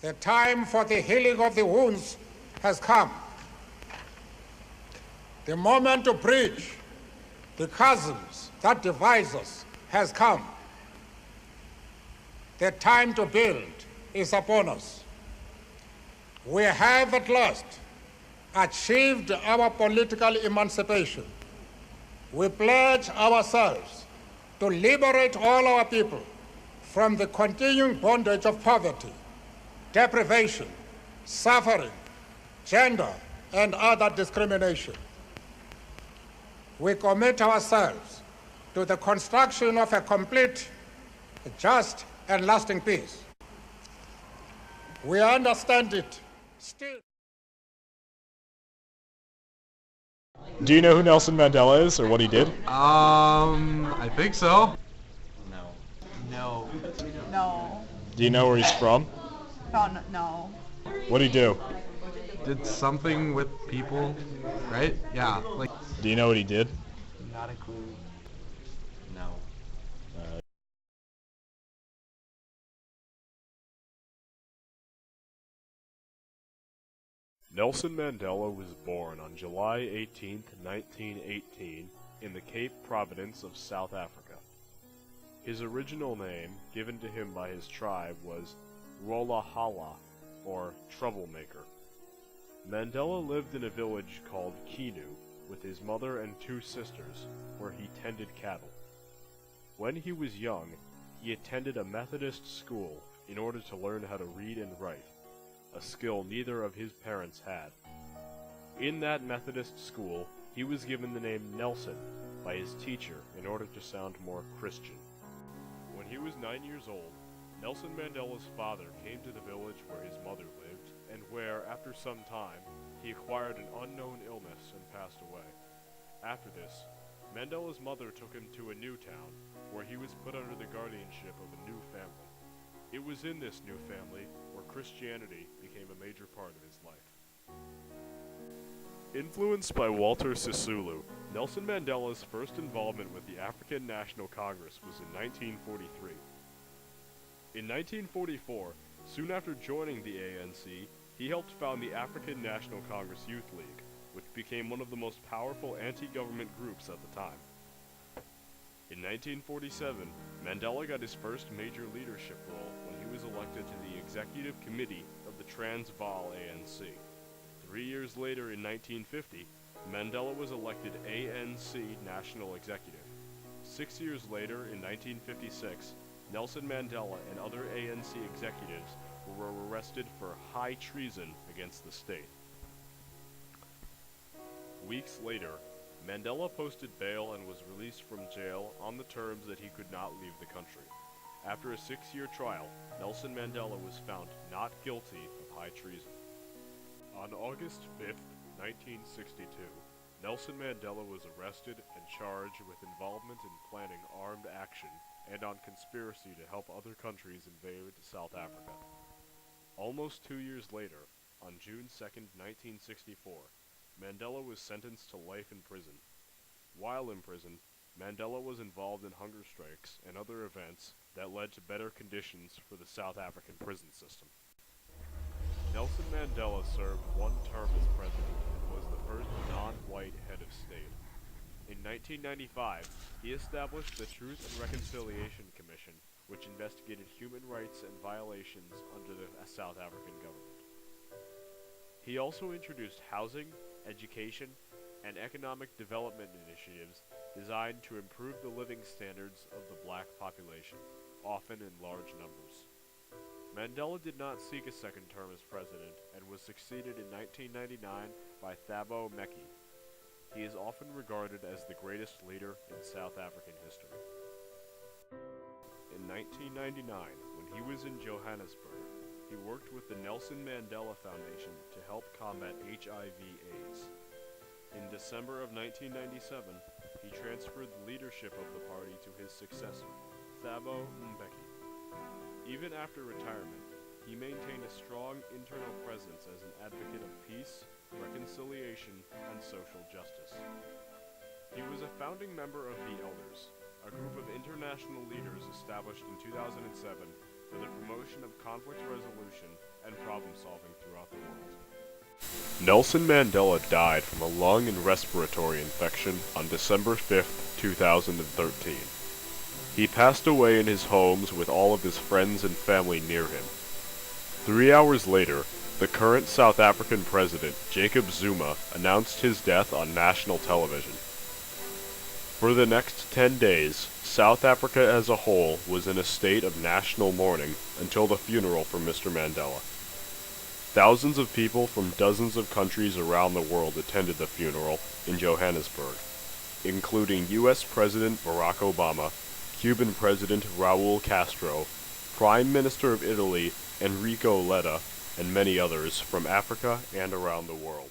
The time for the healing of the wounds has come. The moment to bridge the chasms that divide us has come. The time to build is upon us. We have at last achieved our political emancipation. We pledge ourselves to liberate all our people from the continuing bondage of poverty, deprivation, suffering, gender, and other discrimination. We commit ourselves to the construction of a complete, just, and lasting peace. We understand it still. Do you know who Nelson Mandela is or what he did? I think so. No. No. Do you know where he's from? No. What did he do? Did something with people, right? Yeah, like. Do you know what he did? Not a clue. No. Nelson Mandela was born on July 18, 1918, in the Cape Providence of South Africa. His original name, given to him by his tribe, was Rolahala, or Troublemaker. Mandela lived in a village called Kinu with his mother and two sisters, where he tended cattle. When he was young, he attended a Methodist school in order to learn how to read and write, a skill neither of his parents had. In that Methodist school, he was given the name Nelson by his teacher in order to sound more Christian. When he was 9 years old, Nelson Mandela's father came to the village where his mother lived, and where, after some time, he acquired an unknown illness and passed away. After this, Mandela's mother took him to a new town, where he was put under the guardianship of a new family. It was in this new family where Christianity became a major part of his life. Influenced by Walter Sisulu, Nelson Mandela's first involvement with the African National Congress was in 1943. In 1944, soon after joining the ANC, he helped found the African National Congress Youth League, which became one of the most powerful anti-government groups at the time. In 1947, Mandela got his first major leadership role when he was elected to the Executive Committee of the Transvaal ANC. 3 years later, in 1950, Mandela was elected ANC National Executive. 6 years later, in 1956, Nelson Mandela and other ANC executives were arrested for high treason against the state. Weeks later, Mandela posted bail and was released from jail on the terms that he could not leave the country. After a 6-year trial, Nelson Mandela was found not guilty of high treason. On August 5, 1962, Nelson Mandela was arrested and charged with involvement in planning armed action and on conspiracy to help other countries invade South Africa. Almost 2 years later, on June 2, 1964, Mandela was sentenced to life in prison. While in prison, Mandela was involved in hunger strikes and other events that led to better conditions for the South African prison system. Nelson Mandela served one term as president and was the first non-white head of state. In 1995, he established the Truth and Reconciliation Commission, which investigated human rights and violations under the South African government. He also introduced housing, education, and economic development initiatives designed to improve the living standards of the black population, often in large numbers. Mandela did not seek a second term as president and was succeeded in 1999 by Thabo Mbeki. He is often regarded as the greatest leader in South African history. In 1999, when he was in Johannesburg, he worked with the Nelson Mandela Foundation to help combat HIV/AIDS. In December of 1997, he transferred the leadership of the party to his successor, Thabo Mbeki. Even after retirement, he maintained a strong internal presence as an advocate of peace, reconciliation, and social justice. He was a founding member of the Elders, a group of international leaders established in 2007 for the promotion of conflict resolution and problem-solving throughout the world. Nelson Mandela died from a lung and respiratory infection on December 5, 2013. He passed away in his homes with all of his friends and family near him. 3 hours later, the current South African president, Jacob Zuma, announced his death on national television. For the next 10 days, South Africa as a whole was in a state of national mourning until the funeral for Mr. Mandela. Thousands of people from dozens of countries around the world attended the funeral in Johannesburg, including U.S. President Barack Obama, Cuban President Raul Castro, Prime Minister of Italy Enrico Letta, and many others from Africa and around the world.